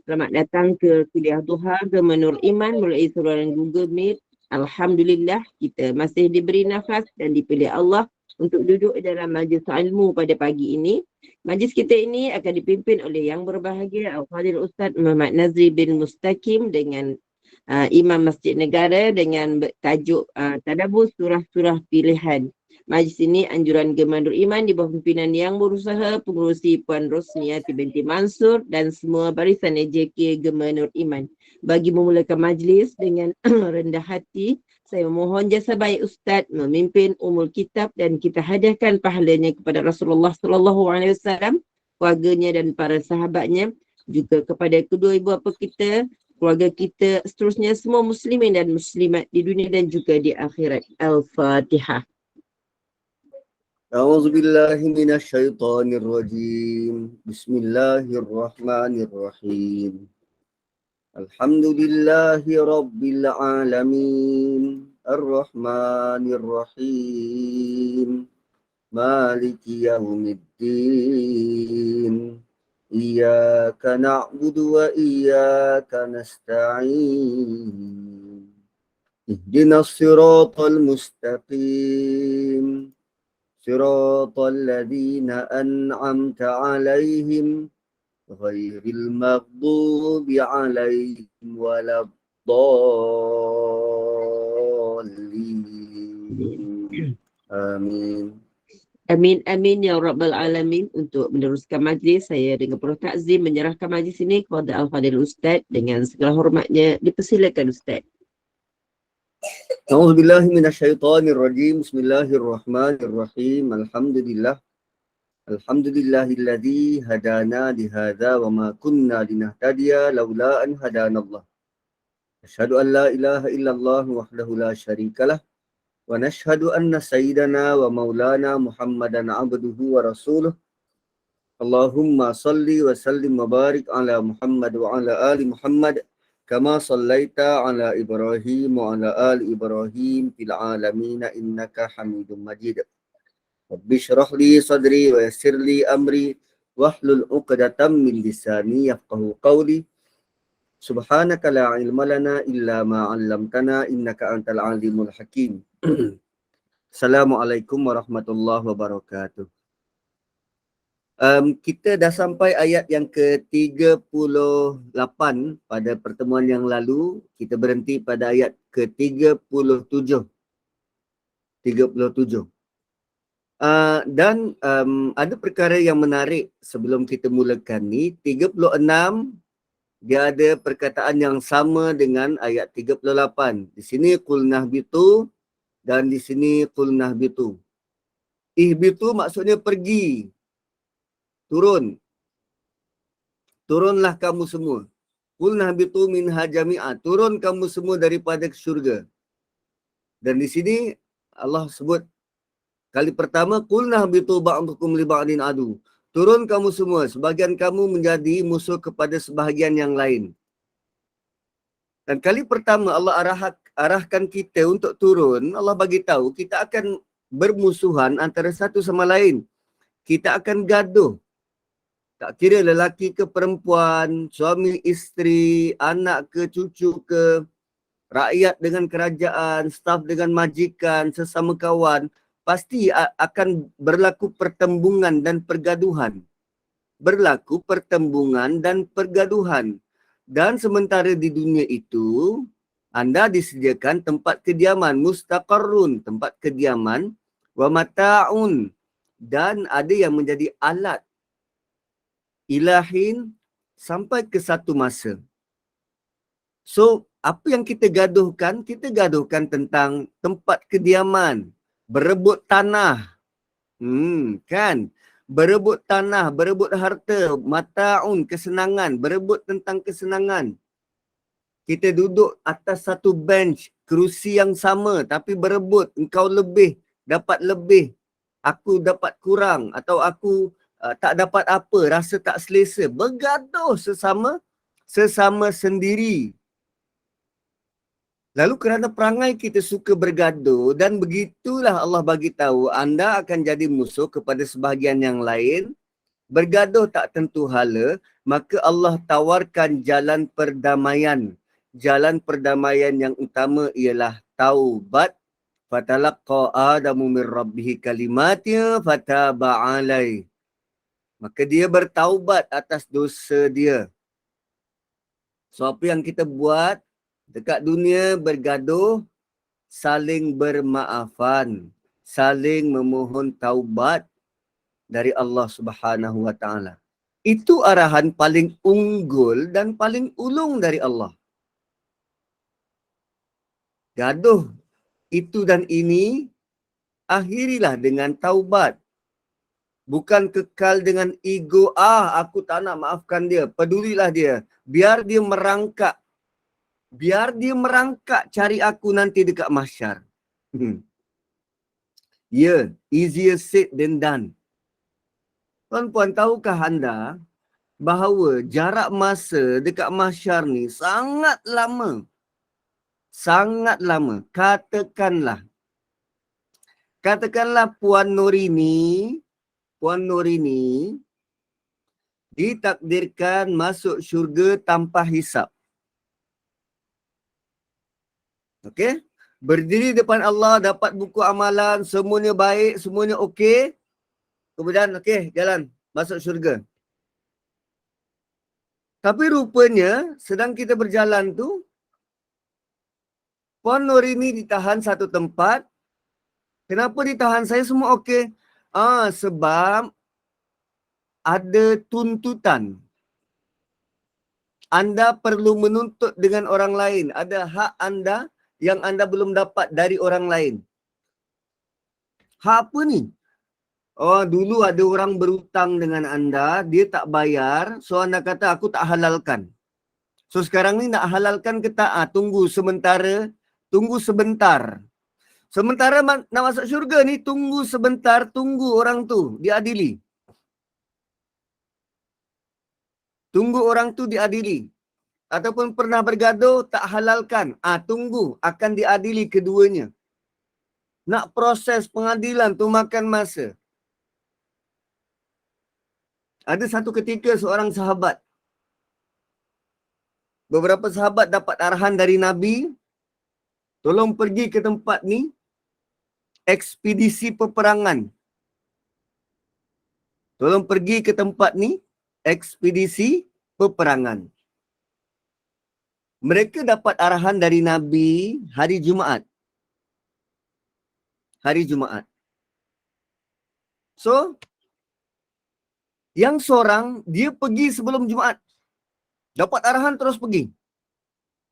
Selamat datang ke Kuliah Duha Gema Nur Iman melalui saluran Google Meet. Alhamdulillah kita masih diberi nafas dan dipilih Allah untuk duduk dalam majlis ilmu pada pagi ini. Majlis kita ini akan dipimpin oleh Yang Berbahagia Al-Fadhil Ustaz Muhammad Nazri bin Mustaqim dengan Imam Masjid Negara dengan tajuk Tadabbur Surah-Surah Pilihan. Majlis ini anjuran Gema Nur Iman di bawah pimpinan Yang Berusaha, Pengerusi Puan Rosniati binti Mansur dan semua barisan AJK Gema Nur Iman. Bagi memulakan majlis dengan rendah hati, saya memohon jasa baik Ustaz memimpin umul kitab dan kita hadiahkan pahalanya kepada Rasulullah sallallahu alaihi wasallam, keluarganya dan para sahabatnya, juga kepada kedua ibu bapa kita, keluarga kita, seterusnya semua muslimin dan muslimat di dunia dan juga di akhirat. Al-Fatihah. أعوذ بالله من الشيطان الرجيم بسم الله الرحمن الرحيم الحمد لله رب العالمين الرحمن الرحيم مالك يوم الدين إياك نعبد وإياك نستعين اهدنا الصراط المستقيم صراط الذين أنعمت عليهم غير المغضوب عليهم ولا الضالين آمين. Amin, amin ya Rabbal Alamin. Untuk meneruskan majlis, saya dengan penuh takzim menyerahkan majlis ini kepada Al-Fadhil Ustaz dengan segala hormatnya. Dipersilakan Ustaz. أعوذ بالله من الشيطان الرجيم بسم الله الرحمن الرحيم الحمد لله الذي هدانا لهذا وما كنا لنهتدي لولا أن هدانا الله أشهد أن لا إله إلا الله وحده لا شريك له ونشهد أن سيدنا ومولانا محمدا عبده ورسوله اللهم صل وسلم وبارك على محمد وعلى آل محمد كما صليت على إبراهيم وعلى آل إبراهيم في العالمين إنك حميد مجيد رب اشرح لي صدري ويسر لي أمري واحلل عقدة من لساني يفقهوا قولي سبحانك لا علم لنا إلا ما علمتنا إنك أنت العليم الحكيم Assalamualaikum warahmatullahi wabarakatuh. Kita dah sampai ayat yang ke-38 pada pertemuan yang lalu. Kita berhenti pada ayat ke-37. Dan ada perkara yang menarik sebelum kita mulakan ni. 36 dia ada perkataan yang sama dengan ayat 38. Di sini qul nahbitu dan di sini qul nahbitu. Ihbitu maksudnya pergi. Turunlah kamu semua. Qul nahbitu minha jami'a. Turun kamu semua daripada syurga. Dan di sini Allah sebut kali pertama qul nahbitu ba'dukum li ba'din adu. Turun kamu semua, sebahagian kamu menjadi musuh kepada sebahagian yang lain. Dan kali pertama Allah arahkan kita untuk turun, Allah bagi tahu kita akan bermusuhan antara satu sama lain. Kita akan gaduh. Tak kira lelaki ke perempuan, suami isteri, anak ke cucu ke, rakyat dengan kerajaan, staf dengan majikan, sesama kawan, pasti akan berlaku pertembungan dan pergaduhan. Dan sementara di dunia itu, anda disediakan tempat kediaman, mustaqarrun, tempat kediaman, wa mata'un, dan ada yang menjadi alat ilahin sampai ke satu masa. So, apa yang kita gaduhkan? Kita gaduhkan tentang tempat kediaman, berebut tanah. Kan? Berebut tanah, berebut harta, mata'un, kesenangan, berebut tentang kesenangan. Kita duduk atas satu bench, kerusi yang sama tapi berebut, engkau lebih, dapat lebih, aku dapat kurang, atau aku tak dapat apa, rasa tak selesa. Bergaduh sesama sendiri. Lalu kerana perangai kita suka bergaduh dan begitulah Allah bagi tahu anda akan jadi musuh kepada sebahagian yang lain. Bergaduh tak tentu hala maka Allah tawarkan jalan perdamaian. Jalan perdamaian yang utama ialah taubat. Fatalaqqa Adamu min Rabbih kalimatin fataba alaihi. Maka dia bertaubat atas dosa dia. So apa yang kita buat dekat dunia, bergaduh, saling bermaafan, saling memohon taubat dari Allah Subhanahu wa taala. Itu arahan paling unggul dan paling ulung dari Allah. Gaduh itu dan ini akhirilah dengan taubat. Bukan kekal dengan ego, aku tak nak maafkan dia, pedulilah dia. Biar dia merangkak. Biar dia merangkak cari aku nanti dekat mahsyar. Ya, easier said than done. Tuan-puan, tahukah anda bahawa jarak masa dekat mahsyar ni sangat lama. Sangat lama. Katakanlah Puan Norini ditakdirkan masuk syurga tanpa hisap. Okey? Berdiri depan Allah, dapat buku amalan, semuanya baik, semuanya okey. Kemudian okey, jalan masuk syurga. Tapi rupanya sedang kita berjalan tu, Puan Norini ditahan satu tempat. Kenapa ditahan? Saya semua okey. Sebab ada tuntutan. Anda perlu menuntut dengan orang lain. Ada hak anda yang anda belum dapat dari orang lain. Hak apa ni? Dulu ada orang berhutang dengan anda, dia tak bayar, so anda kata aku tak halalkan. So sekarang ni nak halalkan ke tak? Tunggu sebentar. Sementara nak masuk syurga ni, tunggu sebentar, tunggu orang tu diadili. Tunggu orang tu diadili. Ataupun pernah bergaduh, tak halalkan. Tunggu, akan diadili keduanya. Nak proses pengadilan tu makan masa. Ada satu ketika seorang sahabat, beberapa sahabat dapat arahan dari Nabi, tolong pergi ke tempat ni, ekspedisi peperangan. Tolong pergi ke tempat ni, ekspedisi peperangan. Mereka dapat arahan dari Nabi hari Jumaat. Hari Jumaat. So, yang seorang, dia pergi sebelum Jumaat. Dapat arahan terus pergi.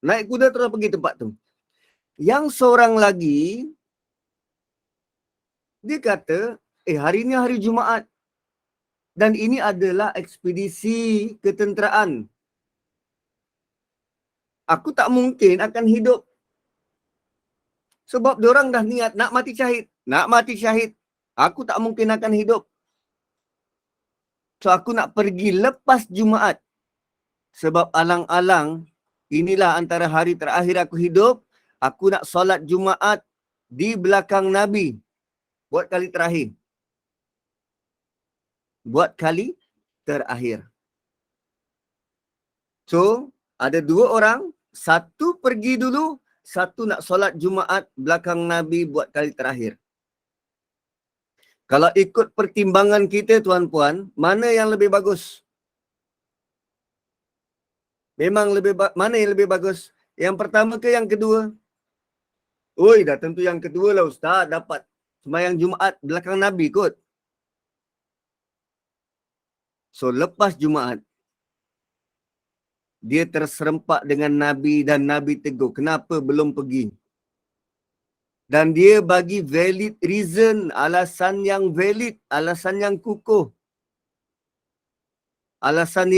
Naik kuda terus pergi tempat tu. Yang seorang lagi, dia kata, hari ini hari Jumaat. Dan ini adalah ekspedisi ketenteraan. Aku tak mungkin akan hidup. Sebab diorang dah niat nak mati syahid. Nak mati syahid. Aku tak mungkin akan hidup. So aku nak pergi lepas Jumaat. Sebab alang-alang inilah antara hari terakhir aku hidup. Aku nak solat Jumaat di belakang Nabi. Buat kali terakhir. Buat kali terakhir. So, ada dua orang. Satu pergi dulu. Satu nak solat Jumaat belakang Nabi buat kali terakhir. Kalau ikut pertimbangan kita, tuan-puan, mana yang lebih bagus? Memang mana yang lebih bagus? Yang pertama ke yang kedua? Dah tentu yang kedua lah Ustaz. Dapat sembahyang Jumaat belakang Nabi kot. So lepas Jumaat, dia terserempak dengan Nabi dan Nabi tegur, kenapa belum pergi? Dan dia bagi valid reason, alasan yang valid, alasan yang kukuh. Alasan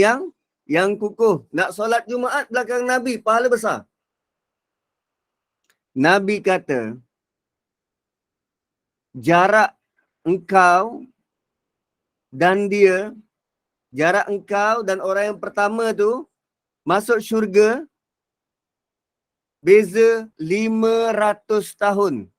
yang kukuh. Nak solat Jumaat belakang Nabi, pahala besar. Nabi kata, jarak engkau dan dia, jarak engkau dan orang yang pertama tu masuk syurga, beza 500 tahun.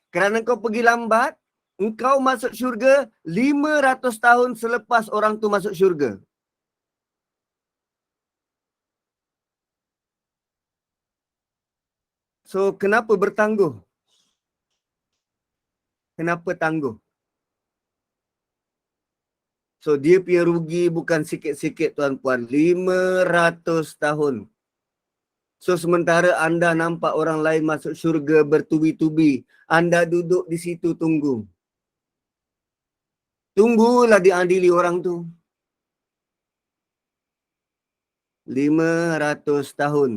Kerana kau pergi lambat, engkau masuk syurga 500 tahun selepas orang tu masuk syurga. So, kenapa bertangguh? Kenapa tangguh? So, dia punya rugi bukan sikit-sikit tuan-puan. 500 tahun. So, sementara anda nampak orang lain masuk syurga bertubi-tubi, anda duduk di situ tunggu. Tunggulah diadili orang tu. 500 tahun.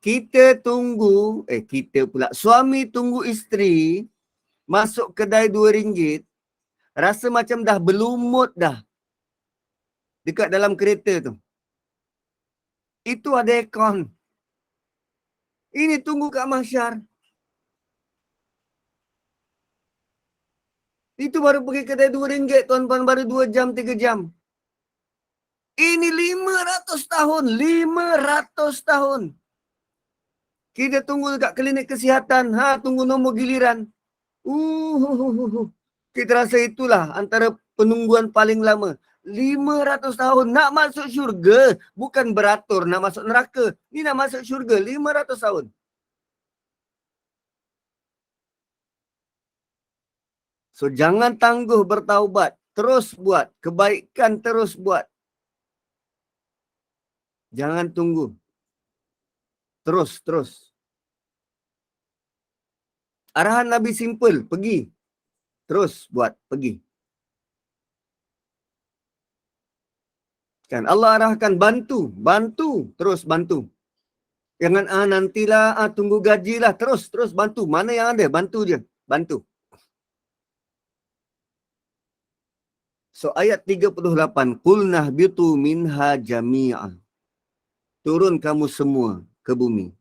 Kita tunggu, kita pula, suami tunggu isteri masuk kedai RM2, rasa macam dah berlumut dah dekat dalam kereta tu. Itu ada aircon. Ini tunggu kat mahsyar. Itu baru pergi kedai RM2, tuan-tuan, baru 2 jam, 3 jam. Ini 500 tahun. 500 tahun. Kita tunggu dekat klinik kesihatan. Tunggu nombor giliran. Kita rasa itulah antara penungguan paling lama. 500 tahun. Nak masuk syurga. Bukan beratur nak masuk neraka. Ni nak masuk syurga. 500 tahun. So, jangan tangguh bertaubat. Terus buat. Kebaikan terus buat. Jangan tunggu. Terus. Arahan Nabi simple. Pergi. Terus buat. Pergi. Kan Allah arahkan bantu. Terus bantu. Jangan nantilah, tunggu gajilah. Terus bantu. Mana yang ada? Bantu je. Bantu. So, ayat 38. Qulnah bitu minha jami'ah. Turun kamu semua ke bumi.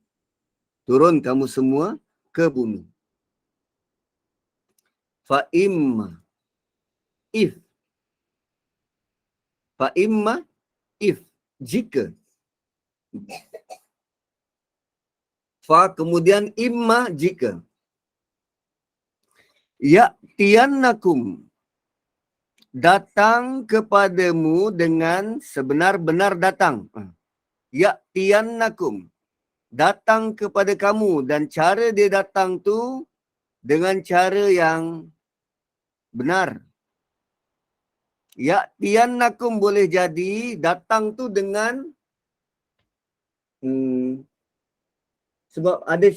Turun kamu semua ke bumi. Fa'imma. If. Jika. Fa kemudian imma jika. Ya'tiyannakum. Datang kepadamu dengan sebenar-benar datang. Ya'tiyannakum. Datang kepada kamu. Dan cara dia datang tu dengan cara yang benar. Ya'tiyannakum boleh jadi datang tu dengan sebab ada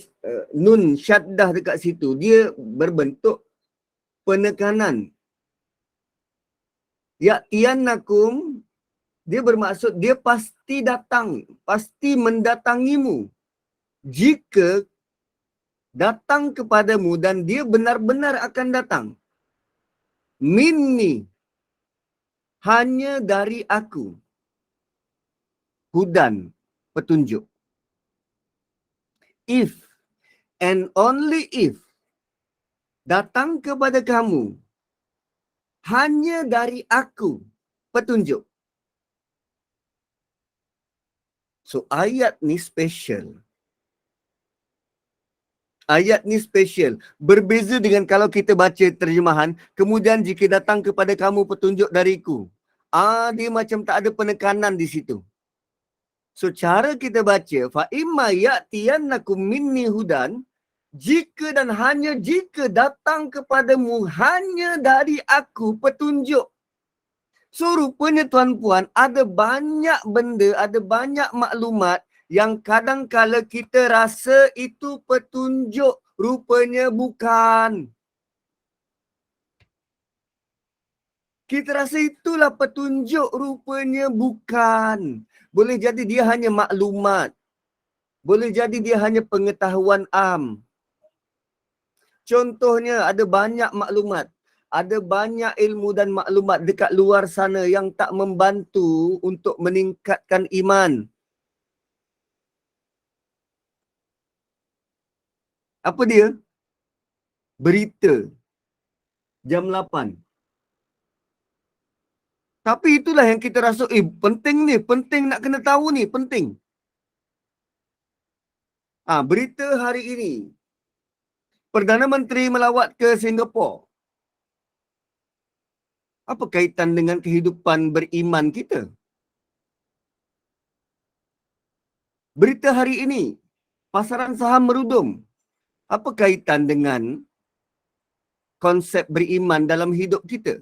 nun syaddah dekat situ. Dia berbentuk penekanan. Ya'tiyannakum, dia bermaksud dia pasti datang. Pasti mendatangimu. Jika datang kepadamu dan dia benar-benar akan datang. Minni. Hanya dari aku. Hudan. Petunjuk. If and only if datang kepada kamu hanya dari aku petunjuk. So ayat ni special. Ayat ni special. Berbeza dengan kalau kita baca terjemahan, kemudian jika datang kepada kamu petunjuk dariku. Dia macam tak ada penekanan di situ. So cara kita baca, fa imma ya'tiyannakum minni hudan, jika dan hanya jika datang kepadamu hanya dari aku petunjuk. So rupanya tuan-puan, ada banyak benda, ada banyak maklumat yang kadang-kala kita rasa itu petunjuk, rupanya bukan. Kita rasa itulah petunjuk, rupanya bukan. Boleh jadi dia hanya maklumat. Boleh jadi dia hanya pengetahuan am. Contohnya ada banyak maklumat. Ada banyak ilmu dan maklumat dekat luar sana yang tak membantu untuk meningkatkan iman. Apa dia? Berita. Jam 8. Tapi itulah yang kita rasa, penting ni, penting nak kena tahu ni, penting. Berita hari ini. Perdana Menteri melawat ke Singapura. Apa kaitan dengan kehidupan beriman kita? Berita hari ini, pasaran saham merudum. Apa kaitan dengan konsep beriman dalam hidup kita?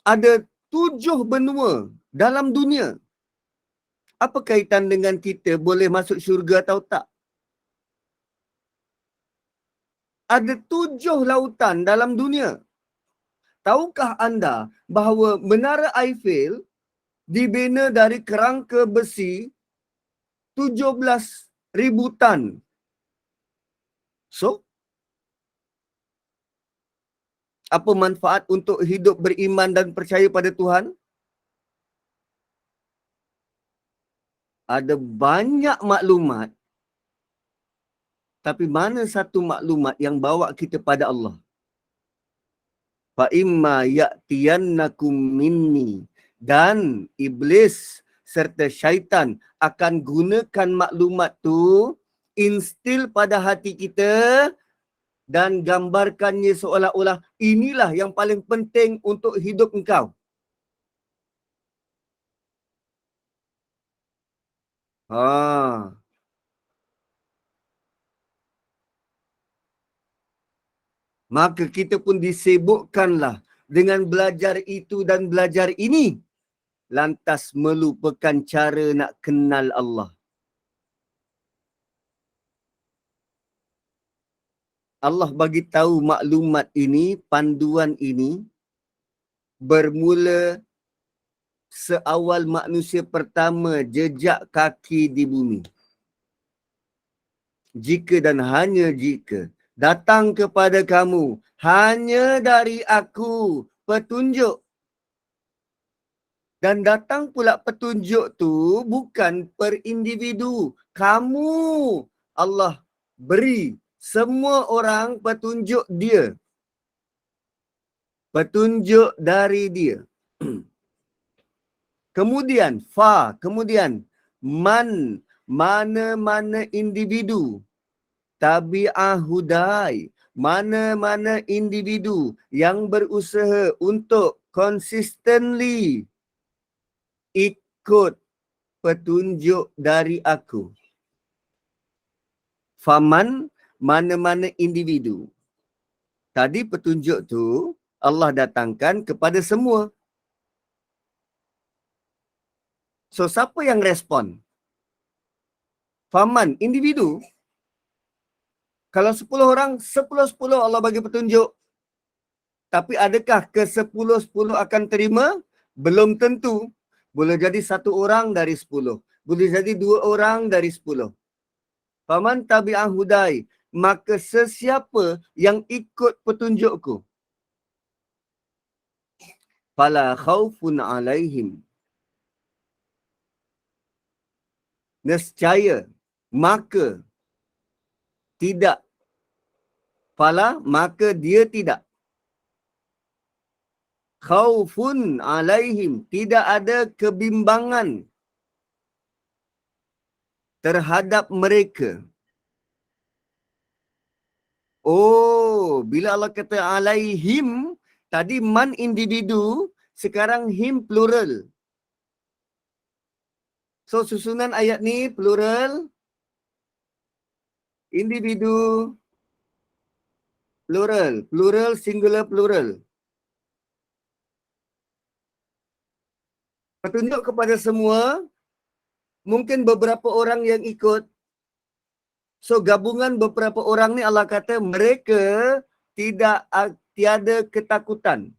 Ada 7 benua dalam dunia. Apa kaitan dengan kita boleh masuk syurga atau tak? Ada 7 lautan dalam dunia. Tahukah anda bahawa Menara Eiffel dibina dari kerangka besi 17,000 tan? So, apa manfaat untuk hidup beriman dan percaya pada Tuhan? Ada banyak maklumat, tapi mana satu maklumat yang bawa kita pada Allah? Fa imma ya'tiyannakum minni, dan iblis serta syaitan akan gunakan maklumat tu instil pada hati kita dan gambarkannya seolah-olah inilah yang paling penting untuk hidup engkau. Maka kita pun disibukkanlah dengan belajar itu dan belajar ini, lantas melupakan cara nak kenal Allah. Allah bagi tahu maklumat ini, panduan ini bermula seawal manusia pertama jejak kaki di bumi. Jika dan hanya jika datang kepada kamu hanya dari aku petunjuk, dan datang pula petunjuk tu bukan per individu. Kamu Allah beri semua orang petunjuk dia. Petunjuk dari dia. Kemudian kemudian man, mana-mana individu. Tabi'ah hudai, mana-mana individu yang berusaha untuk consistently ikut petunjuk dari aku. Faman, mana-mana individu. Tadi petunjuk tu Allah datangkan kepada semua. So, siapa yang respon? Faman, individu. Kalau 10 orang, 10-10 Allah bagi petunjuk. Tapi adakah ke-10-10 akan terima? Belum tentu. Boleh jadi 1 orang dari 10. Boleh jadi 2 orang dari 10. Faman tabi'ah hudai, maka sesiapa yang ikut petunjukku, fala khaufun alaihim, nescaya, maka tidak, maka dia tidak, khaufun alaihim, tidak ada kebimbangan terhadap mereka. Oh, bila Allah kata alaihim, tadi man individu, sekarang him plural. So, susunan ayat ni plural, individu, plural, singular, plural. Petunjuk kepada semua, mungkin beberapa orang yang ikut. So, gabungan beberapa orang ni Allah kata mereka tiada ketakutan,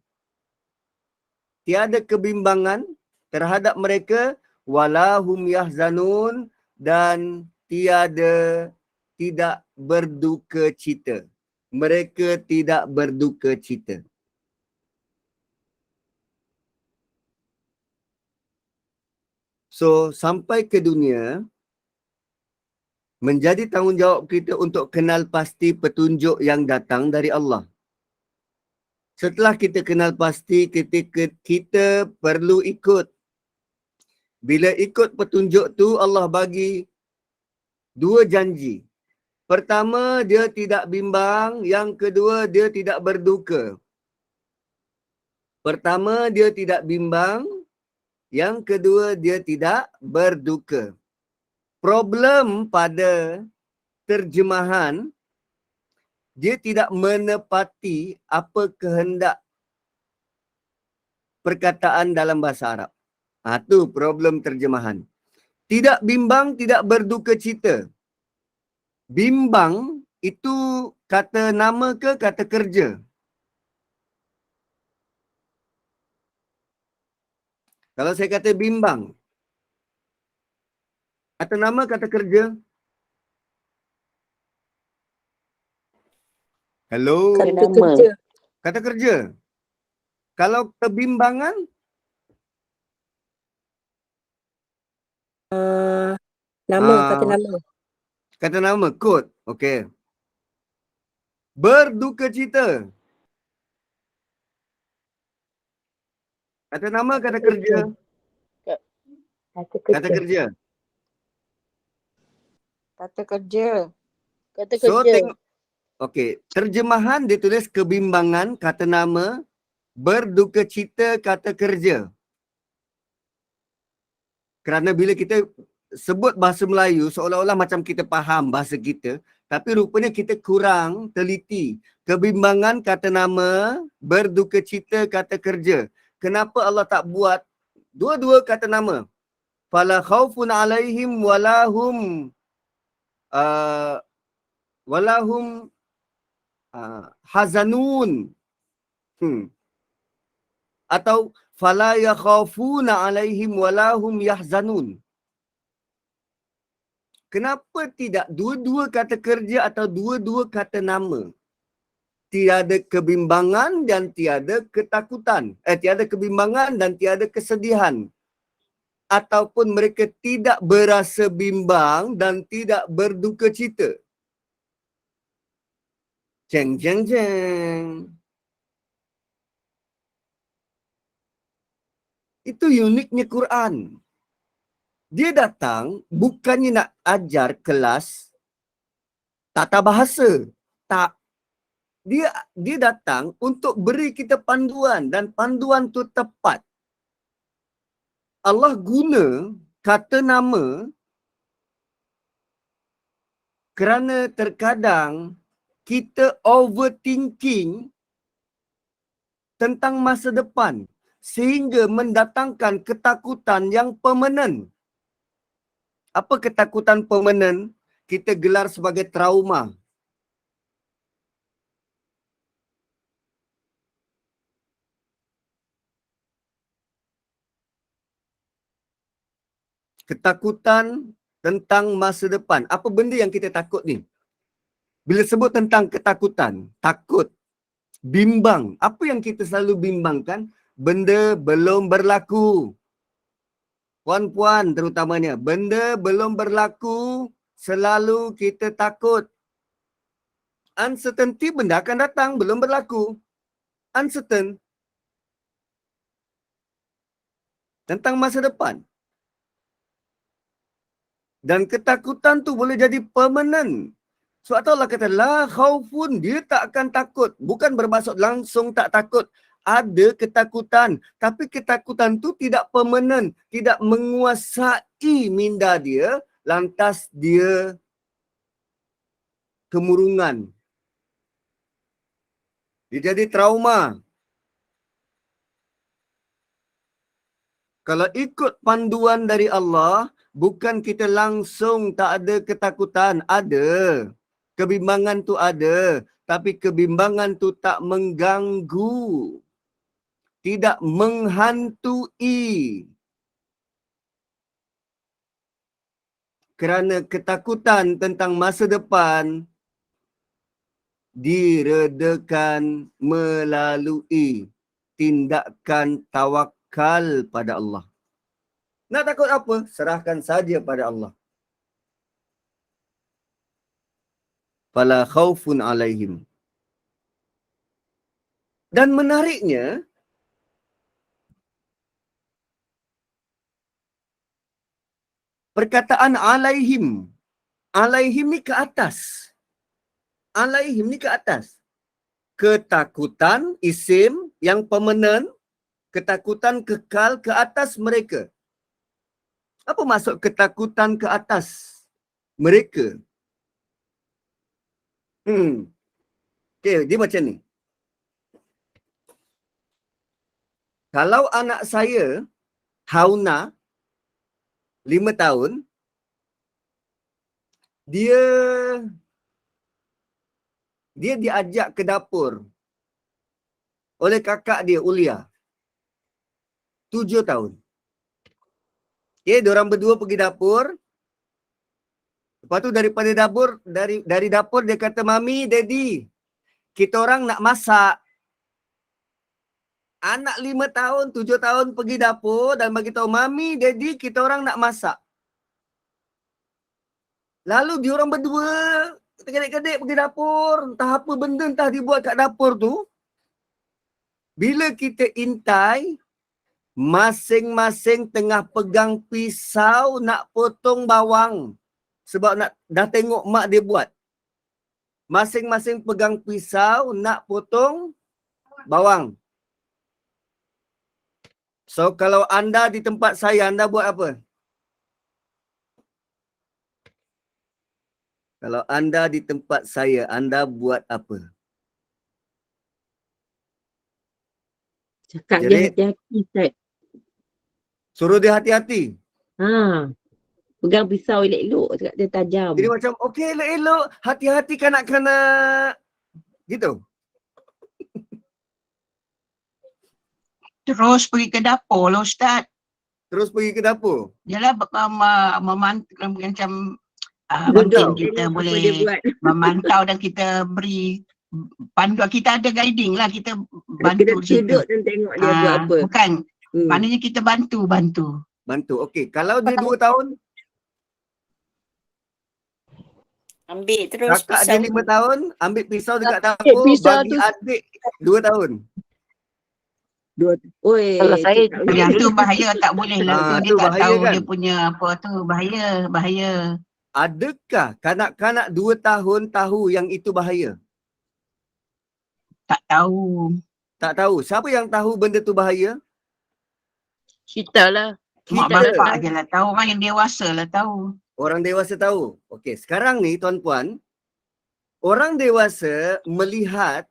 tiada kebimbangan terhadap mereka, walahum yahzanun, dan tidak berduka cita. Mereka tidak berduka cita. So, sampai ke dunia, menjadi tanggungjawab kita untuk kenal pasti petunjuk yang datang dari Allah. Setelah kita kenal pasti, kita perlu ikut. Bila ikut petunjuk tu, Allah bagi 2 janji. Pertama, dia tidak bimbang. Yang kedua, dia tidak berduka. Pertama, dia tidak bimbang. Yang kedua, dia tidak berduka. Problem pada terjemahan, dia tidak menepati apa kehendak perkataan dalam bahasa Arab. Itu problem terjemahan. Tidak bimbang, tidak berduka cita. Bimbang itu kata nama ke kata kerja? Kalau saya kata bimbang, kata nama kata kerja? Hello? Kata Nama. kerja. Kata kerja. Kalau kebimbangan, Nama, kata nama. kata nama, kod. Okey. Berduka cita. Kata nama, kata kerja? Kata Kata kerja. kerja. Kata kerja. Kata So, kerja. tengok. Okey. Terjemahan dia tulis kebimbangan, kata nama. Berduka cita, kata kerja. Kerana bila kita sebut bahasa Melayu, seolah-olah macam kita faham bahasa kita. Tapi rupanya kita kurang teliti. Kebimbangan, kata nama. Berduka cita, kata kerja. Kenapa Allah tak buat dua-dua kata nama? Fala khaufun alaihim walahum walahum hazanun. Atau fala yakhafuna alaihim walahum yahzanun. Kenapa tidak dua-dua kata kerja atau dua-dua kata nama? Tiada kebimbangan dan tiada ketakutan. Tiada kebimbangan dan tiada kesedihan. Ataupun mereka tidak berasa bimbang dan tidak berduka cita. Jeng, jeng, jeng. Itu uniknya Quran. Dia datang bukannya nak ajar kelas tata bahasa. Tak. Dia datang untuk beri kita panduan dan panduan tu tepat. Allah guna kata nama kerana terkadang kita overthinking tentang masa depan sehingga mendatangkan ketakutan yang permanen. Apa ketakutan permanen? Kita gelar sebagai trauma. Ketakutan tentang masa depan. Apa benda yang kita takut ni? Bila sebut tentang ketakutan, takut, bimbang. Apa yang kita selalu bimbangkan? Benda belum berlaku. Puan-puan terutamanya, benda belum berlaku, selalu kita takut. Uncertainty, benda akan datang, belum berlaku. Uncertain. Tentang masa depan. Dan ketakutan tu boleh jadi permanent. Sebab tu Allah kata, la khaufun, dia tak akan takut. Bukan bermaksud langsung tak takut. Ada ketakutan. Tapi ketakutan tu tidak permanent. Tidak menguasai minda dia. Lantas dia kemurungan. Dia jadi trauma. Kalau ikut panduan dari Allah, bukan kita langsung tak ada ketakutan. Ada. Kebimbangan tu ada. Tapi kebimbangan tu tak mengganggu. Tidak menghantui. Kerana ketakutan tentang masa depan diredakan melalui tindakan tawakal pada Allah. Nak takut apa? Serahkan saja pada Allah. Fala khaufun alaihim. Dan menariknya, perkataan alaihim. Alaihim ni ke atas. alaihim ni ke atas. Ketakutan isim yang permanent, ketakutan kekal ke atas mereka. Apa maksud ketakutan ke atas mereka? Okay, dia macam ni. Kalau anak saya, Hauna, 5 tahun, dia diajak ke dapur oleh kakak dia, Ulia, 7 tahun. Okay, diorang berdua pergi dapur. Lepas tu daripada dapur, dari dapur dia kata, Mami, Daddy, kita orang nak masak. Anak 5 tahun, 7 tahun pergi dapur dan bagi tahu, Mami, Daddy, kita orang nak masak. Lalu diorang berdua, kedek-kedek pergi dapur. Entah apa benda entah dibuat kat dapur tu. Bila kita intai, masing-masing tengah pegang pisau nak potong bawang. Sebab dah tengok mak dia buat. Masing-masing pegang pisau nak potong bawang. So, kalau anda di tempat saya, anda buat apa? Kalau anda di tempat saya, anda buat apa? Cakap dia Jadi, hati-hati, Ustaz. suruh dia hati-hati. Ha. Pegang pisau elok-elok, cakap dia tajam. Jadi macam, okey elok-elok, hati-hati kanak-kanak. Gitu. Terus pergi ke dapur lah Ustaz. Terus pergi ke dapur. Yalah macam Duduk, mungkin kita tengok apa boleh dia buat. memantau dan kita beri panduan. Kita ada guiding lah, kita bantu Kita di situ. duduk dan tengok dia buat apa. Bukan, maknanya kita bantu. Bantu, okey. Kalau dia 2 tahun, Ambil terus kakak pisau. dia 5 tahun, ambil pisau dekat Ambil dapur, pisau bagi tu. adik 2 tahun. Oi, Kalau saya cakap Yang macam tu bahaya, tak boleh lah tu. Dia tu tak bahaya tahu kan? dia punya apa tu, bahaya. Adakah kanak-kanak 2 tahun tahu yang itu bahaya? Tak tahu. Tak tahu. Siapa yang tahu benda tu bahaya? Kita lah. Mak Kita. bapak je lah tahu, orang yang dewasa lah tahu. Orang dewasa tahu. Okey, sekarang ni tuan-puan, orang dewasa melihat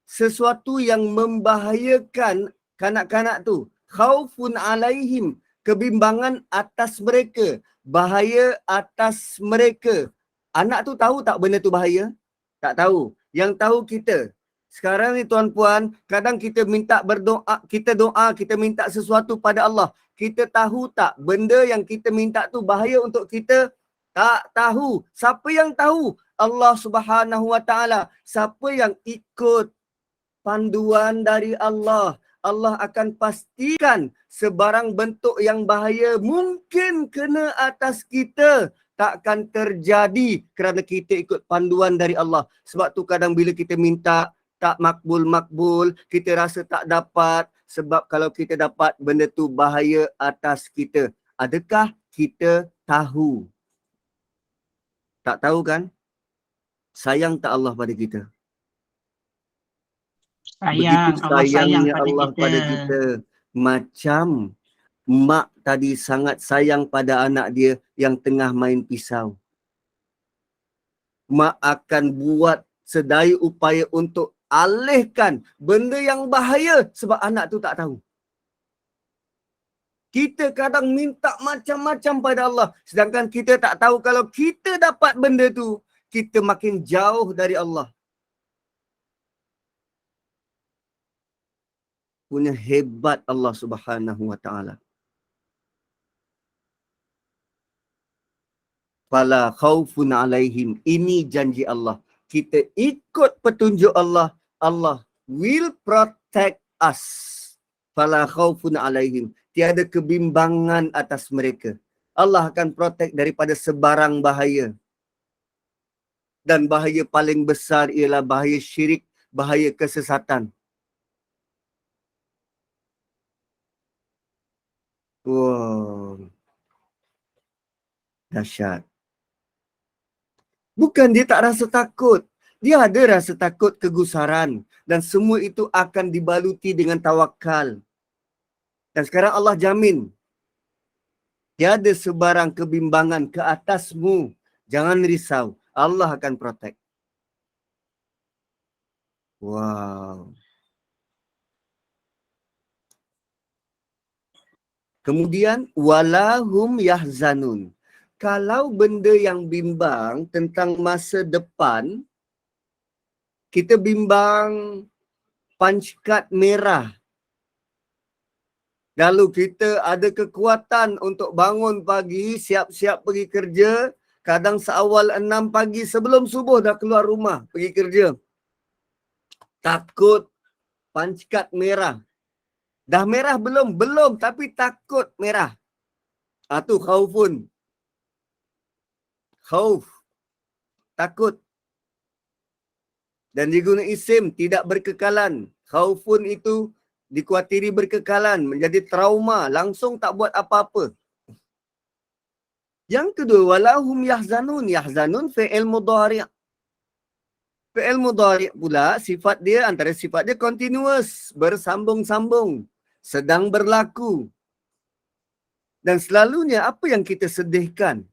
sesuatu yang membahayakan kanak-kanak tu. Khaufun alaihim, kebimbangan atas mereka, bahaya atas mereka. Anak tu tahu tak benda tu bahaya? Tak tahu. Yang tahu kita. Sekarang ni tuan-puan, kadang kita minta berdoa, kita minta sesuatu pada Allah. Kita tahu tak benda yang kita minta tu bahaya untuk kita? Tak tahu. Siapa yang tahu? Allah Subhanahu Wa Taala. Siapa yang ikut panduan dari Allah, Allah akan pastikan sebarang bentuk yang bahaya mungkin kena atas kita takkan terjadi kerana kita ikut panduan dari Allah. Sebab tu kadang bila kita minta tak makbul, kita rasa tak dapat sebab kalau kita dapat benda tu bahaya atas kita. Adakah kita tahu? Tak tahu kan? Sayang tak Allah pada kita? Sayang, Begitu Allah sayang sayangnya pada Allah kita. pada kita. Macam mak tadi sangat sayang pada anak dia yang tengah main pisau. Mak akan buat sedaya upaya untuk alihkan benda yang bahaya sebab anak tu tak tahu. Kita kadang minta macam-macam pada Allah. Sedangkan kita tak tahu kalau kita dapat benda tu, kita makin jauh dari Allah. Punya hebat Allah Subhanahu Wa Taala. Fala khaufun alaihim. Ini janji Allah. Kita ikut petunjuk Allah, Allah will protect us. Fala khaufun alaihim. Tiada kebimbangan atas mereka. Allah akan protect daripada sebarang bahaya. Dan bahaya paling besar ialah bahaya syirik, bahaya kesesatan. Wow. Dahsyat. Bukan dia tak rasa takut. Dia ada rasa takut kegusaran. Dan semua itu akan dibaluti dengan tawakal. Dan sekarang Allah jamin. Tiada sebarang kebimbangan ke atasmu. Jangan risau. Allah akan protect. Wow. Kemudian, walahum yahzanun. Kalau benda yang bimbang tentang masa depan, kita bimbang punch card merah. Lalu kita ada kekuatan untuk bangun pagi, siap-siap pergi kerja. Kadang seawal 6 pagi sebelum subuh dah keluar rumah pergi kerja. Takut punch card merah. Dah merah belum? Belum, tapi takut merah. Itu khaufun. Khauf. Takut. Dan diguna isim tidak berkekalan. Khaufun itu dikuatiri berkekalan, menjadi trauma, langsung tak buat apa-apa. Yang kedua, walahum yahzanun. Yahzanun fi'il mudhari'. Fi'il mudhari' pula sifat dia, antara sifat dia continuous, bersambung-sambung, sedang berlaku. Dan selalunya apa yang kita sedihkan?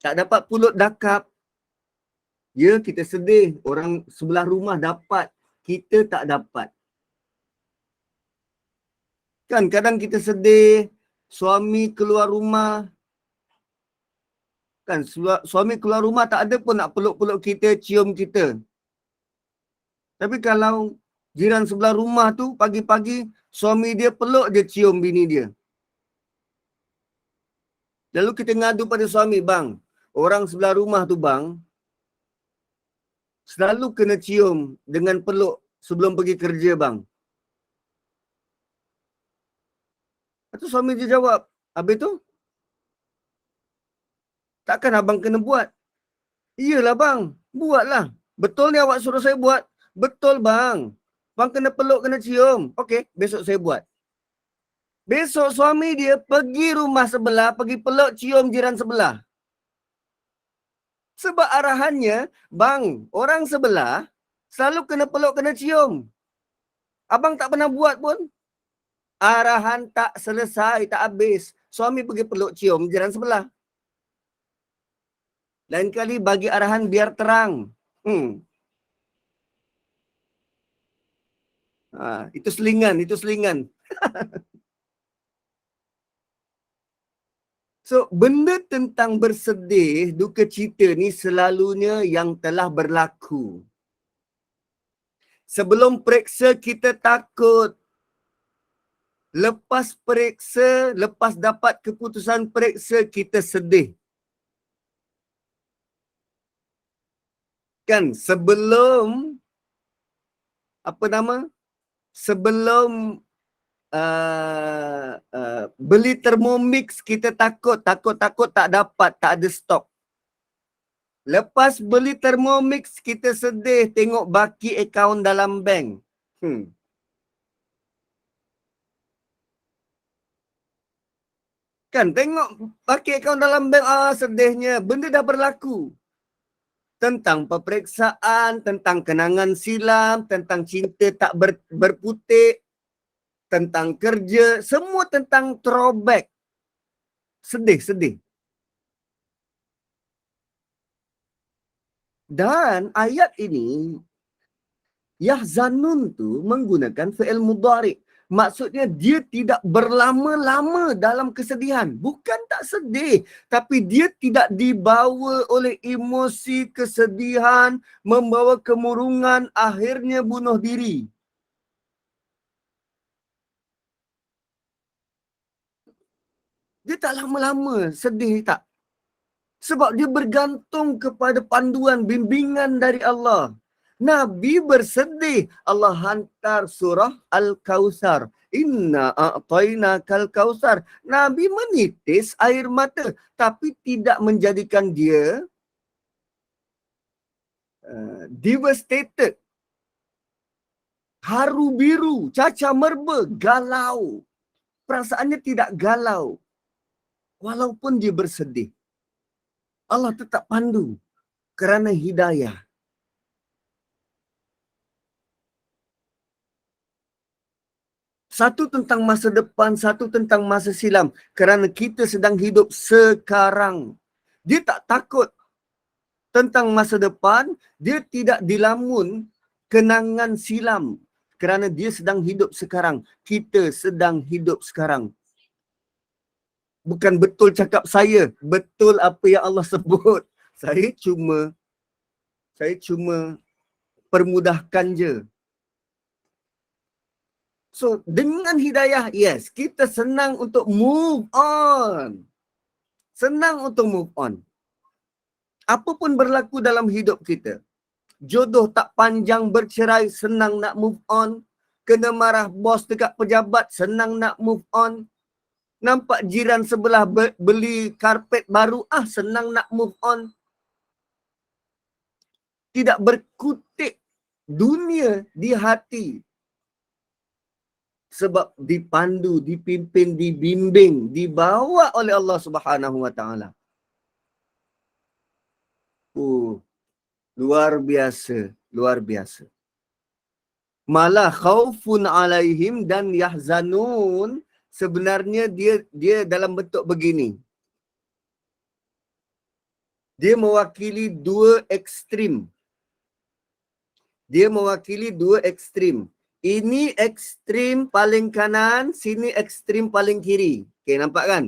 Tak dapat pulut dakap. Ya, kita sedih. Orang sebelah rumah dapat. Kita tak dapat. Kan kadang kita sedih. Suami keluar rumah. Kan suami keluar rumah tak ada pun nak peluk-peluk kita, cium kita. Tapi kalau jiran sebelah rumah tu pagi-pagi suami dia peluk, dia cium bini dia. Lalu kita ngadu pada suami, bang, orang sebelah rumah tu bang, selalu kena cium dengan peluk sebelum pergi kerja bang. Lepas tu suami dia jawab, habis tu? Takkan abang kena buat? Iyalah bang, buatlah. Betul ni awak suruh saya buat? Betul bang. Bang kena peluk, kena cium. Okey, besok saya buat. Besok suami dia pergi rumah sebelah, pergi peluk, cium jiran sebelah. Sebab arahannya, bang, orang sebelah selalu kena peluk, kena cium. Abang tak pernah buat pun. Arahan tak selesai, tak habis. Suami pergi peluk, cium jiran sebelah. Lain kali bagi arahan biar terang. Itu selingan, itu selingan. So, benda tentang bersedih, duka cita ni selalunya yang telah berlaku. Sebelum periksa kita takut. Lepas periksa, lepas dapat keputusan periksa, kita sedih. Kan sebelum, sebelum beli Thermomix kita takut tak dapat, tak ada stok. Lepas beli Thermomix kita sedih tengok baki akaun dalam bank. Kan tengok baki akaun dalam bank, sedihnya. Benda dah berlaku. Tentang peperiksaan, tentang kenangan silam, tentang cinta tak berputik, tentang kerja, semua tentang throwback. Sedih. Dan ayat ini, yahzanun tu menggunakan fi'il mudhari'. Maksudnya dia tidak berlama-lama dalam kesedihan. Bukan tak sedih. Tapi dia tidak dibawa oleh emosi kesedihan, membawa kemurungan, akhirnya bunuh diri. Dia tak lama-lama sedih tak. Sebab dia bergantung kepada panduan, bimbingan dari Allah. Nabi bersedih. Allah hantar surah Al-Kawthar. Inna a'tainakal kawthar. Nabi menitis air mata. Tapi tidak menjadikan dia devastated. Haru biru, caca merba, galau. Perasaannya tidak galau. Walaupun dia bersedih. Allah tetap pandu. kerana hidayah. Satu tentang masa depan, satu tentang masa silam. Kerana kita sedang hidup sekarang. Dia tak takut tentang masa depan, dia tidak dilamun kenangan silam. Kerana dia sedang hidup sekarang. Kita sedang hidup sekarang. Bukan betul cakap saya, betul apa yang Allah sebut. Saya cuma permudahkan je. So, dengan hidayah, yes, kita senang untuk move on. Senang untuk move on. Apa pun berlaku dalam hidup kita. Jodoh tak panjang bercerai, senang nak move on. Kena marah bos dekat pejabat, senang nak move on. Nampak jiran sebelah beli karpet baru, senang nak move on. Tidak berkutik dunia di hati. Sebab dipandu, dipimpin, dibimbing, dibawa oleh Allah Subhanahu Wa Taala. Luar biasa, luar biasa. Malah khaufun alaihim dan yahzanun, sebenarnya dia dalam bentuk begini. Dia mewakili dua ekstrim. Dia mewakili dua ekstrim. Ini ekstrim paling kanan, sini ekstrim paling kiri. Okey, nampak kan?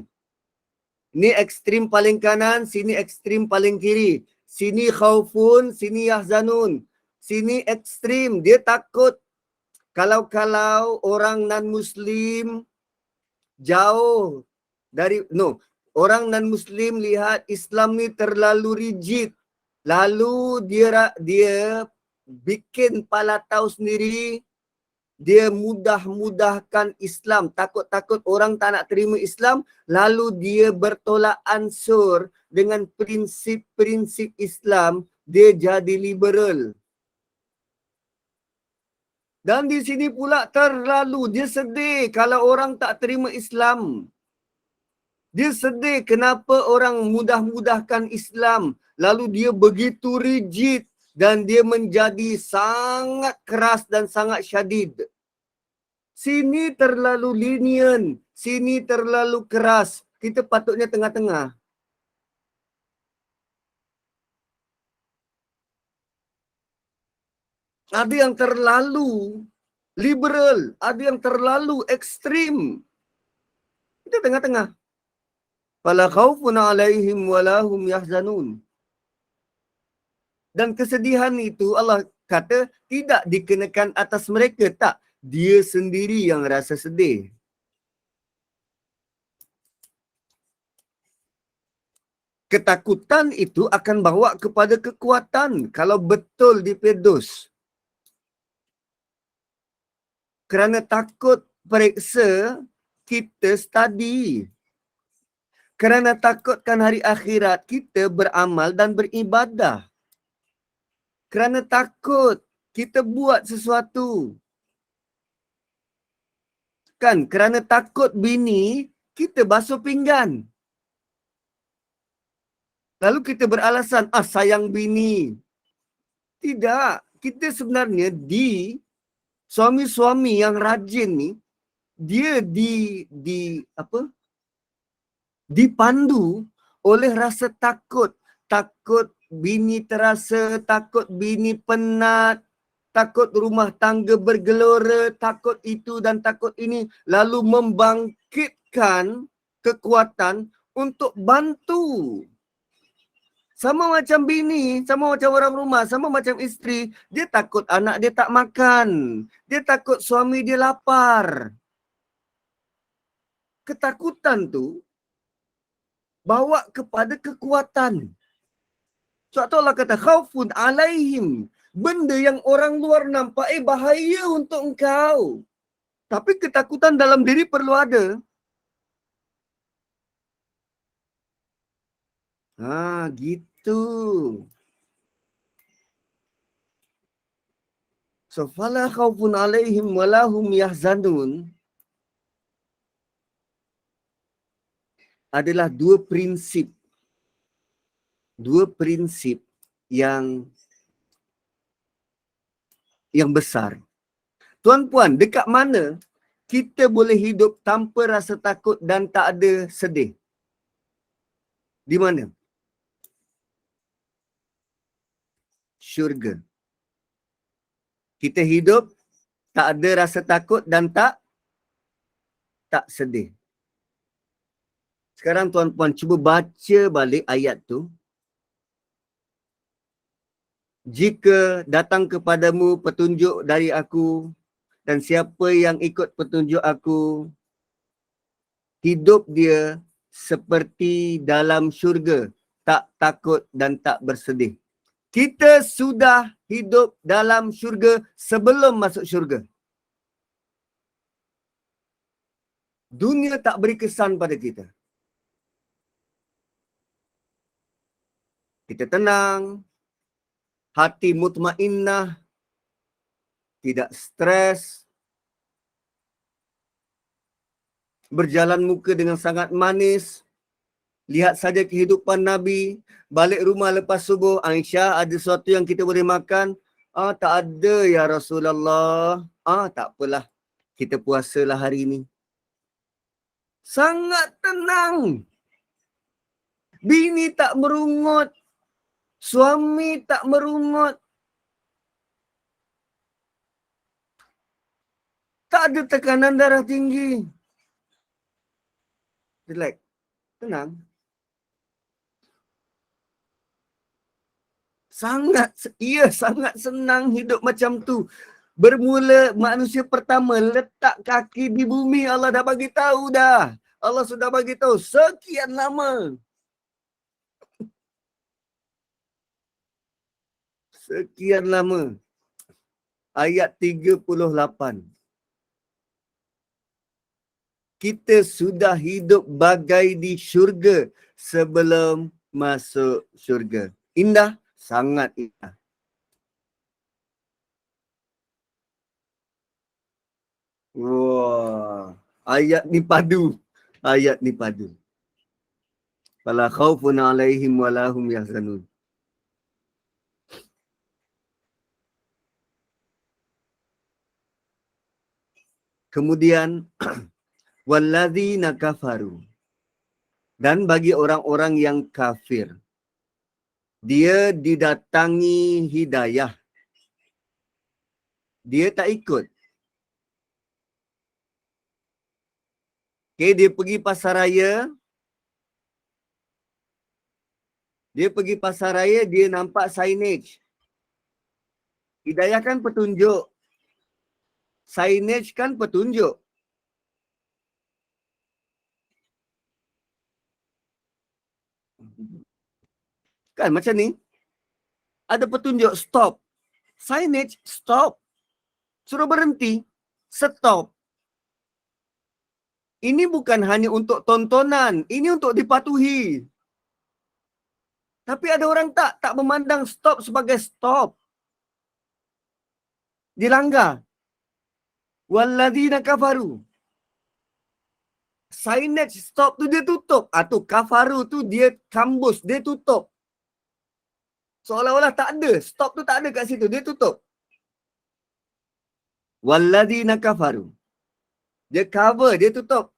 Ini ekstrim paling kanan, sini ekstrim paling kiri. Sini khaufun, sini yahzanun. Sini ekstrim, dia takut kalau orang non-Muslim jauh dari, orang non-Muslim lihat Islam ni terlalu rigid. Lalu dia bikin palatau sendiri. Dia mudah-mudahkan Islam. Takut-takut orang tak nak terima Islam. Lalu dia bertolak ansur dengan prinsip-prinsip Islam. Dia jadi liberal. Dan di sini pula terlalu dia sedih kalau orang tak terima Islam. Dia sedih kenapa orang mudah-mudahkan Islam. Lalu dia begitu rigid. Dan dia menjadi sangat keras dan sangat syadid. Sini terlalu lenient, sini terlalu keras. Kita patutnya tengah-tengah. Ada yang terlalu liberal, ada yang terlalu ekstrim. Kita tengah-tengah. Fala khaufun alaihim walahum yahzanun. Dan kesedihan itu Allah kata tidak dikenakan atas mereka. Tak. Dia sendiri yang rasa sedih. Ketakutan itu akan bawa kepada kekuatan. Kalau betul dipedos. Kerana takut periksa, kita study. Kerana takutkan hari akhirat, kita beramal dan beribadah. Kerana takut, kita buat sesuatu. Kan, kerana takut bini, kita basuh pinggan. Lalu kita beralasan, sayang bini. Tidak, kita sebenarnya suami-suami yang rajin ni, dia dipandu oleh rasa takut. Takut bini terasa, takut bini penat, takut rumah tangga bergelora, takut itu dan takut ini. Lalu membangkitkan kekuatan untuk bantu. Sama macam bini, sama macam orang rumah, sama macam isteri. Dia takut anak dia tak makan. Dia takut suami dia lapar. Ketakutan tu bawa kepada kekuatan. Sebab tu Allah kata, khaufun alaihim. Benda yang orang luar nampak, bahaya untuk engkau. Tapi ketakutan dalam diri perlu ada. Gitu. So, fala khaufun alaihim walahum yahzanun adalah dua prinsip yang besar. Tuan-puan, dekat mana kita boleh hidup tanpa rasa takut dan tak ada sedih? Di mana? Syurga. Kita hidup tak ada rasa takut dan tak sedih. Sekarang tuan-puan cuba baca balik ayat tu. Jika datang kepadamu petunjuk dari aku, dan siapa yang ikut petunjuk aku, hidup dia seperti dalam syurga, tak takut dan tak bersedih. Kita sudah hidup dalam syurga sebelum masuk syurga. Dunia tak beri kesan pada kita. Kita tenang, hati mutmainnah, tidak stres, berjalan muka dengan sangat manis. Lihat saja kehidupan Nabi, balik rumah lepas subuh, Aisyah, ada sesuatu yang kita boleh makan? Tak ada ya Rasulullah. Tak apalah, kita puasalah hari ini. Sangat tenang. Bini tak merungut, suami tak merungut. Tak ada tekanan darah tinggi. Relax. Tenang. Sangat senang hidup macam tu. Bermula manusia pertama letak kaki di bumi, Allah dah bagi tahu dah. Allah sudah bagi tahu sekian lama. Sekian lama. Ayat 38. Kita sudah hidup bagai di syurga sebelum masuk syurga. Indah, sangat indah. Wah, ayat ni padu. Ayat ni padu. Fala khaufun alaihim walahum yahzanun. Kemudian walladzina kafaru, dan bagi orang-orang yang kafir, dia didatangi hidayah, dia tak ikut. Okay, dia pergi pasar raya, dia nampak signage. Hidayah kan petunjuk, signage kan petunjuk. Kan macam ni. Ada petunjuk stop. Signage stop. Suruh berhenti. Stop. Ini bukan hanya untuk tontonan. Ini untuk dipatuhi. Tapi ada orang tak memandang stop sebagai stop. Dilanggar. Walladzina kafaru. Signage stop tu dia tutup. Tu kafaru tu dia kambus, dia tutup. Seolah-olah tak ada. Stop tu tak ada kat situ. Dia tutup. Walladzina kafaru. Dia cover, dia tutup.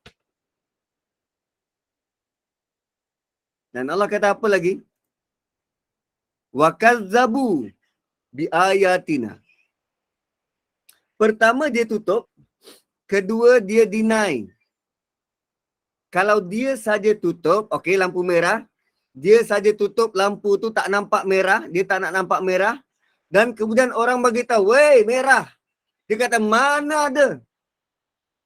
Dan Allah kata apa lagi? Wa kazzabu bi ayatina. Pertama dia tutup, kedua dia deny. Kalau dia saja tutup, okey lampu merah, dia saja tutup lampu tu tak nampak merah, dia tak nak nampak merah, dan kemudian orang bagi tahu, "Weh, merah." Dia kata, "Mana ada?"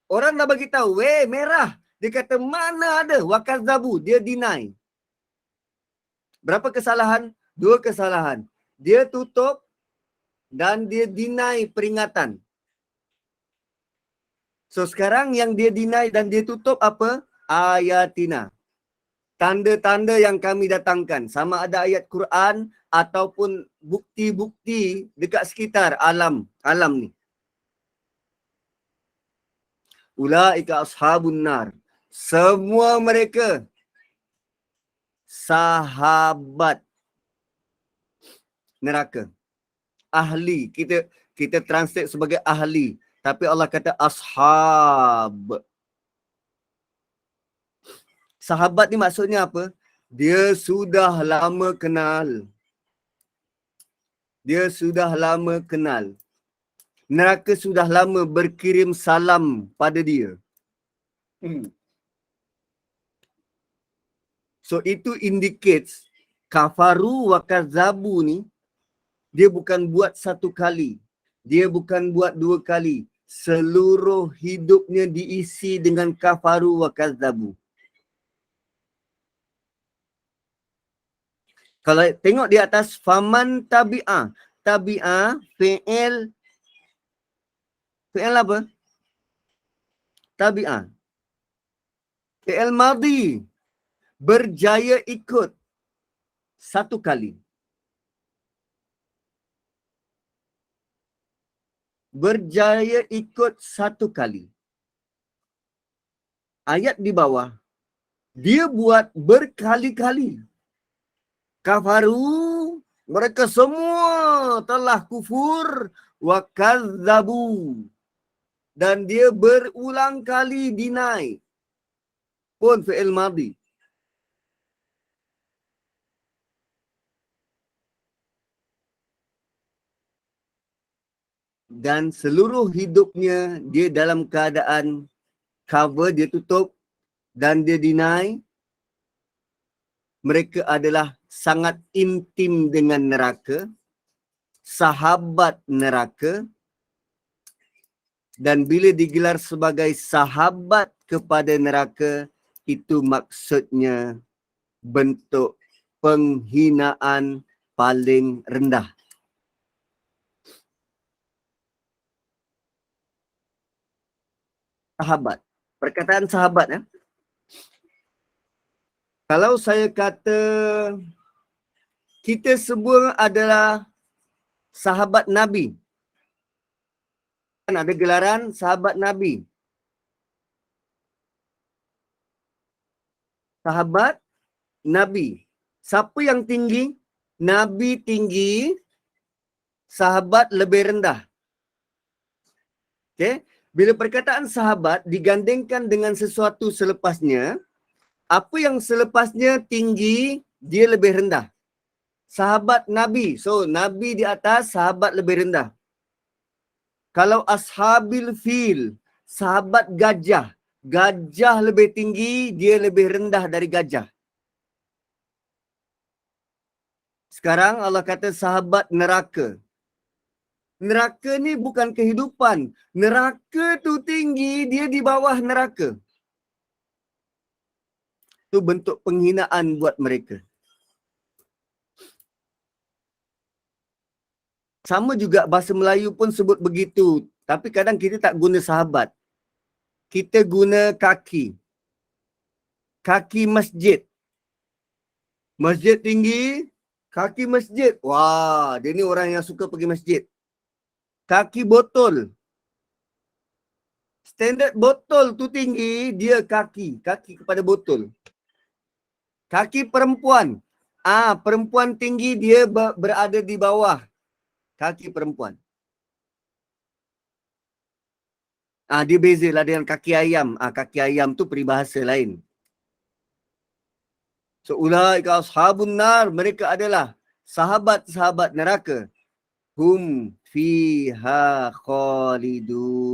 Orang dah bagi tahu, "Weh, merah." Dia kata, "Mana ada?" Wa kazzabu, dia deny. Berapa kesalahan? 2 kesalahan. Dia tutup dan dia deny peringatan. So sekarang yang dia deny dan dia tutup apa? Ayatina. Tanda-tanda yang kami datangkan. Sama ada ayat Quran ataupun bukti-bukti dekat sekitar alam ni. Ulaika ashabun nar. Semua mereka sahabat neraka. Ahli, kita translate sebagai ahli, tapi Allah kata ashab. Sahabat ni maksudnya apa? Dia sudah lama kenal. Dia sudah lama kenal. Neraka sudah lama berkirim salam pada dia. So itu indicates kafaru wa kazabu ni dia bukan buat satu kali. Dia bukan buat dua kali. Seluruh hidupnya diisi dengan kafaru wa kazabu. Kalau tengok di atas faman tabi'ah. Tabi'ah fi'il apa? Tabi'ah. Fi'il madhi. Berjaya ikut satu kali. Berjaya ikut satu kali. Ayat di bawah. Dia buat berkali-kali. Kafaru, mereka semua telah kufur wa kazzabu, dan dia berulang kali deny. Pun fi'il madhi. Dan seluruh hidupnya dia dalam keadaan cover, dia tutup dan dia deny. Mereka adalah sangat intim dengan neraka, sahabat neraka, dan bila digelar sebagai sahabat kepada neraka, itu maksudnya bentuk penghinaan paling rendah. Sahabat. Perkataan sahabat ya. Kalau saya kata kita semua adalah sahabat Nabi. Kan ada gelaran sahabat Nabi. Sahabat Nabi. Siapa yang tinggi? Nabi tinggi, sahabat lebih rendah. Okey? Bila perkataan sahabat digandingkan dengan sesuatu selepasnya, apa yang selepasnya tinggi, dia lebih rendah. Sahabat Nabi. So, Nabi di atas, sahabat lebih rendah. Kalau ashabil fil, sahabat gajah. Gajah lebih tinggi, dia lebih rendah dari gajah. Sekarang Allah kata sahabat neraka. Neraka ni bukan kehidupan. Neraka tu tinggi, dia di bawah neraka. Itu bentuk penghinaan buat mereka. Sama juga bahasa Melayu pun sebut begitu. Tapi kadang kita tak guna sahabat. Kita guna kaki. Kaki masjid. Masjid tinggi, kaki masjid. Wah, dia ni orang yang suka pergi masjid. Kaki botol. Standard botol tu tinggi, dia kaki. Kaki kepada botol. Kaki perempuan. Perempuan tinggi, dia berada di bawah kaki perempuan. Dia bezalah dengan kaki ayam. Kaki ayam tu peribahasa lain. So, ulaika ashabun nar. Mereka adalah sahabat-sahabat neraka. Hum fiha khalidun.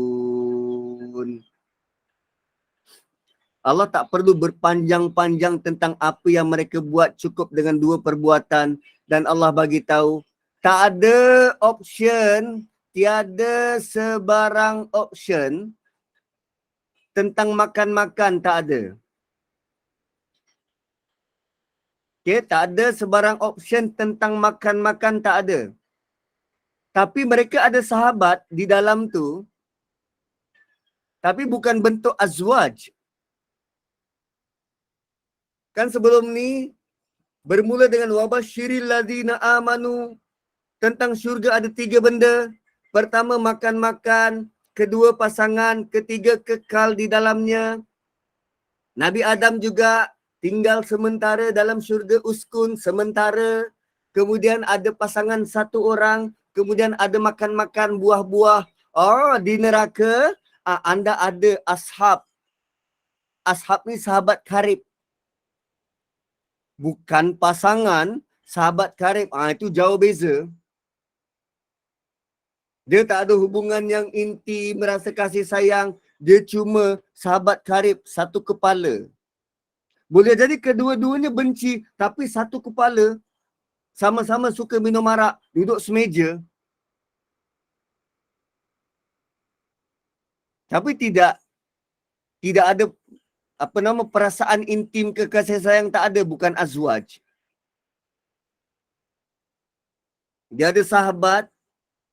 Allah tak perlu berpanjang-panjang tentang apa yang mereka buat, cukup dengan dua perbuatan. Dan Allah bagi tahu, tak ada option, tiada sebarang option tentang makan-makan, tak ada. Okay, tak ada sebarang option tentang makan-makan, tak ada. Tapi mereka ada sahabat di dalam tu, tapi bukan bentuk azwaj. Kan sebelum ni bermula dengan wabasyiril ladzina amanu, tentang syurga ada 3 benda. Pertama makan-makan, kedua pasangan, ketiga kekal di dalamnya. Nabi Adam juga tinggal sementara dalam syurga, uskun sementara. kemudian ada pasangan satu orang, kemudian ada makan-makan buah-buah. Oh, di neraka anda ada ashab. Ashab ni sahabat karib. Bukan pasangan, sahabat karib. Itu jauh beza. Dia tak ada hubungan yang inti, merasa kasih sayang. Dia cuma sahabat karib, satu kepala. Boleh jadi kedua-duanya benci, tapi satu kepala. Sama-sama suka minum arak, duduk semeja. Tapi tidak ada perasaan intim ke kasih sayang, tak ada, bukan azwaj. Dia ada sahabat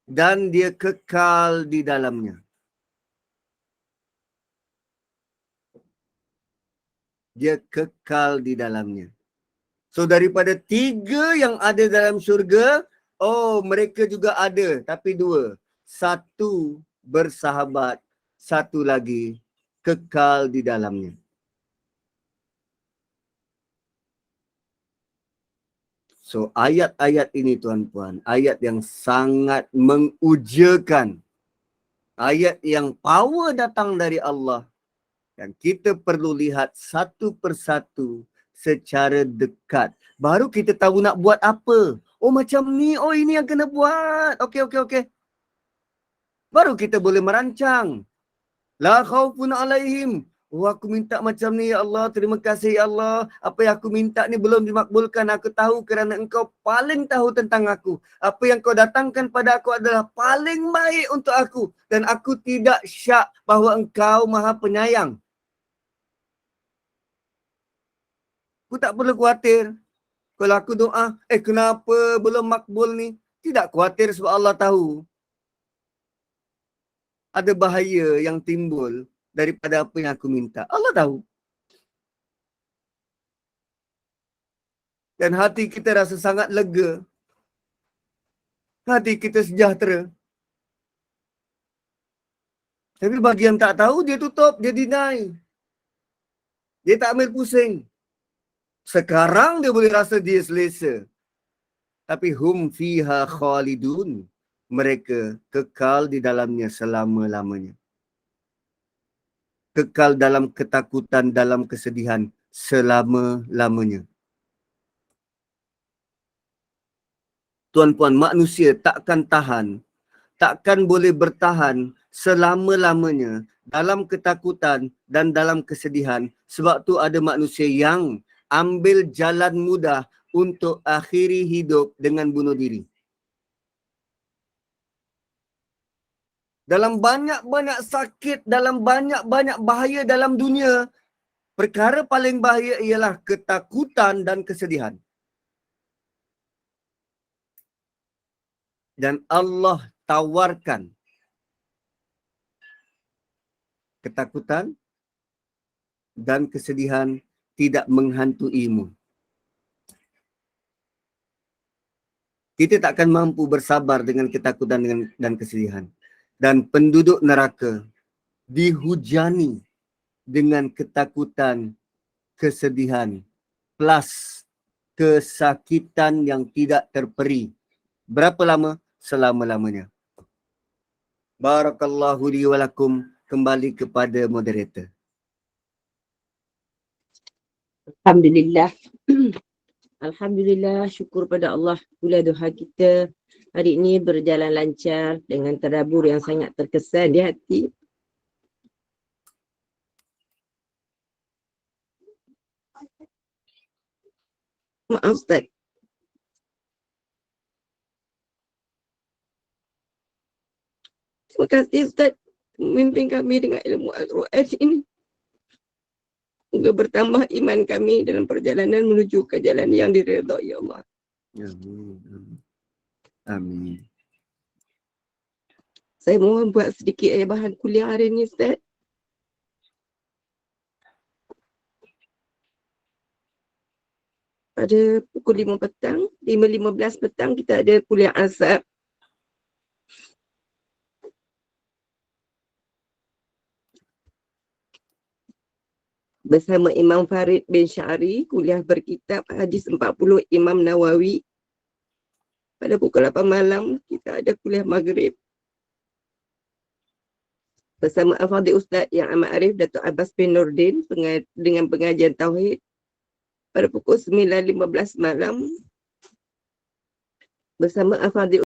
dan dia kekal di dalamnya. Dia kekal di dalamnya. So daripada 3 yang ada dalam syurga, mereka juga ada, tapi 2. Satu bersahabat, satu lagi kekal di dalamnya. So ayat-ayat ini tuan-puan, ayat yang sangat mengujakan. Ayat yang power datang dari Allah. Dan kita perlu lihat satu persatu secara dekat. Baru kita tahu nak buat apa. Oh macam ni, oh ini yang kena buat. Okey. Baru kita boleh merancang. La khaufun alaihim. Oh aku minta macam ni ya Allah, terima kasih ya Allah. Apa yang aku minta ni belum dimakbulkan. Aku tahu kerana engkau paling tahu tentang aku. Apa yang kau datangkan pada aku adalah paling baik untuk aku. Dan aku tidak syak bahawa engkau maha penyayang. Aku tak perlu khawatir. Kalau aku doa, kenapa belum makbul ni? Tidak khawatir sebab Allah tahu. Ada bahaya yang timbul daripada apa yang aku minta. Allah tahu. Dan hati kita rasa sangat lega. Hati kita sejahtera. Tapi bagi yang tak tahu, dia tutup, dia deny. Dia tak ambil pusing. Sekarang dia boleh rasa dia selesa. Tapi hum fiha khalidun. Mereka kekal di dalamnya selama-lamanya. Kekal dalam ketakutan, dalam kesedihan selama-lamanya. Tuan-puan, manusia takkan tahan, takkan boleh bertahan selama-lamanya dalam ketakutan dan dalam kesedihan. Sebab tu ada manusia yang ambil jalan mudah untuk akhiri hidup dengan bunuh diri. Dalam banyak-banyak sakit, dalam banyak-banyak bahaya dalam dunia, perkara paling bahaya ialah ketakutan dan kesedihan. Dan Allah tawarkan ketakutan dan kesedihan tidak menghantuimu. Kita takkan mampu bersabar dengan ketakutan dan kesedihan. Dan penduduk neraka dihujani dengan ketakutan, kesedihan, plus kesakitan yang tidak terperi. Berapa lama? Selama-lamanya. Barakallahu li wa lakum. Kembali kepada moderator. Alhamdulillah. Alhamdulillah, syukur pada Allah. Pula doa kita hari ini berjalan lancar dengan tadabbur yang sangat terkesan di hati. Maaf Ustaz. Terima kasih Ustaz memimpin kami dengan ilmu Al-Quran ini. Semoga bertambah iman kami dalam perjalanan menuju ke jalan yang diridhai Allah. Amin. Amin. Saya mohon buat sedikit bahan kuliah hari ini Ustaz. Pada pukul 5 petang, 5.15 petang kita ada kuliah asar. Bersama Imam Farid bin Syari, kuliah berkitab hadis 40 Imam Nawawi. Pada pukul 8 malam, kita ada kuliah maghrib bersama Al-Fadhil Ustaz yang amat arif, Datuk Abbas bin Nordin, dengan pengajian Tauhid. Pada pukul 9.15 malam, bersama Al-Fadhil